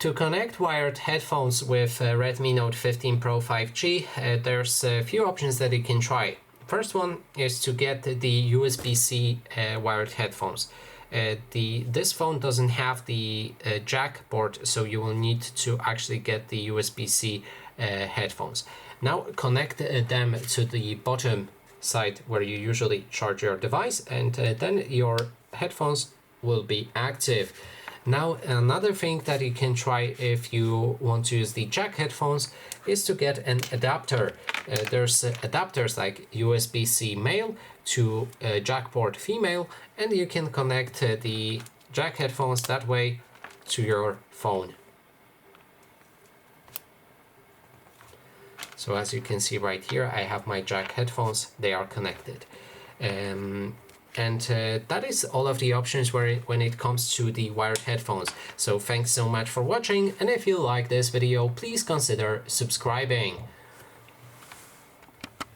To connect wired headphones with Redmi Note 15 Pro 5G, there's a few options that you can try. First one is to get the USB-C wired headphones. This phone doesn't have the jack port, so you will need to actually get the USB-C headphones. Now connect them to the bottom side where you usually charge your device, and then your headphones will be active. Now another thing that you can try if you want to use the jack headphones is to get an adapter. There's adapters like USB-C male to jack port female, and you can connect the jack headphones that way to your phone. So as you can see right here, I have my jack headphones, they are connected. That is all of the options when it comes to the wired headphones. So thanks so much for watching, and if you like this video, please consider subscribing.